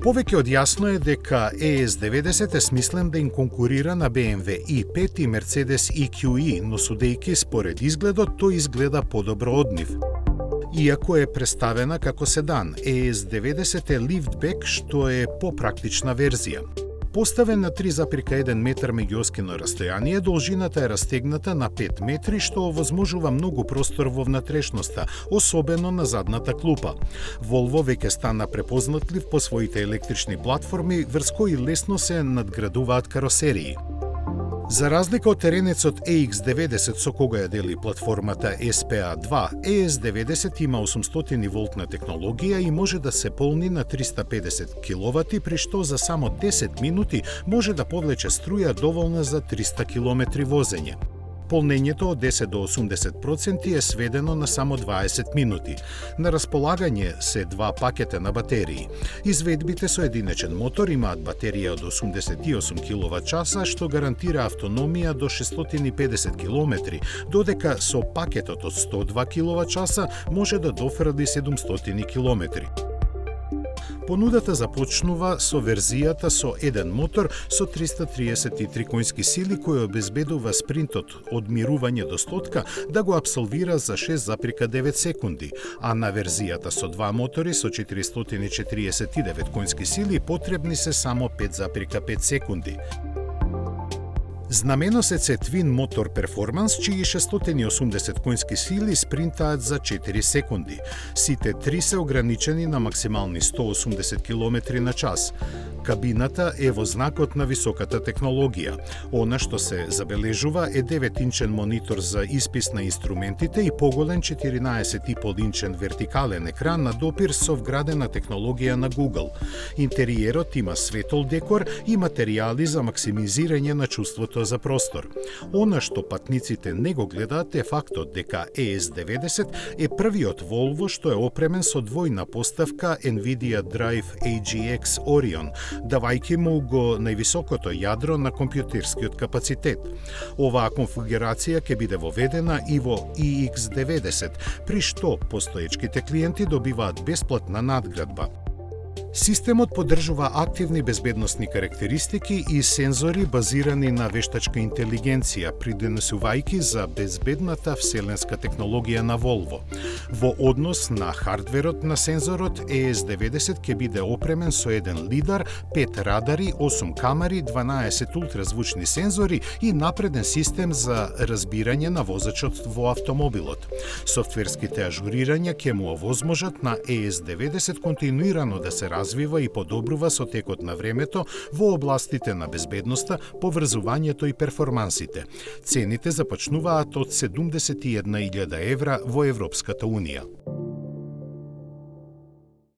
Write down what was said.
Повеќе од јасно е дека ES90 е смислен да им конкурира на BMW i5 и Mercedes EQE, но судејќи според изгледот, тој изгледа подобро од нив. Иако е представена како седан, ES90 е лифтбек, што е попрактична верзија. Поставен на 3,1 метар меѓуоскино растојание, должината е растегната на 5 метри, што овозможува многу простор во внатрешноста, особено на задната клупа. Volvo веќе стана препознатлив по своите електрични платформи, врз кои лесно се надградуваат каросерии. За разлика од теренецот EX90 со кога ја дели платформата SPA2, ES90 има 800 волтна технологија и може да се полни на 350 kW, при што за само 10 минути може да повлече струја доволна за 300 km возење. Полнењето од 10 до 80% е сведено на само 20 минути. На располагање се два пакета на батерии. Изведбите со единечен мотор имаат батерија од 88 kWh, што гарантира автономија до 650 km, додека со пакетот од 102 kWh може да дофрли 700 km. Понудата започнува со верзијата со еден мотор со 333 конски сили кој обезбедува спринтот од мирување до стотка да го апсолвира за 6,9 секунди, а на верзијата со два мотори со 449 конски сили потребни се само 5,5 секунди. Знаменосец е Twin Motor Performance, чии 680 конски сили спринтаат за 4 секунди. Сите три се ограничени на максимални 180 km на час. Кабината е во знакот на високата технологија. Она што се забележува е 9-инчен монитор за испис на инструментите и поголем 14,5-инчен вертикален екран на допир со вградена технологија на Google. Интериерот има светол декор и материјали за максимизирање на чувството за простор. Она што патниците не го гледаат е фактот дека ES90 е првиот Volvo што е опремен со двојна поставка NVIDIA Drive AGX Orion, давајќи му го највисокото јадро на компјутерскиот капацитет. Оваа конфигурација ќе биде воведена и во EX90, при што постоечките клиенти добиваат бесплатна надградба. Системот поддржува активни безбедносни карактеристики и сензори базирани на вештачка интелигенција, придонесувајќи за безбедната вселенска технологија на Volvo. Во однос на хардверот на сензорот, ES90 ќе биде опремен со еден лидар, 5 радари, 8 камери, 12 ултразвучни сензори и напреден систем за разбирање на возачот во автомобилот. Софтверските ажурирања ќе му овозможат на ES90 континуирано да се развива и подобрува со текот на времето во областите на безбедноста, поврзувањето и перформансите. Цените започнуваат од 71.000 евра во Европската Унија.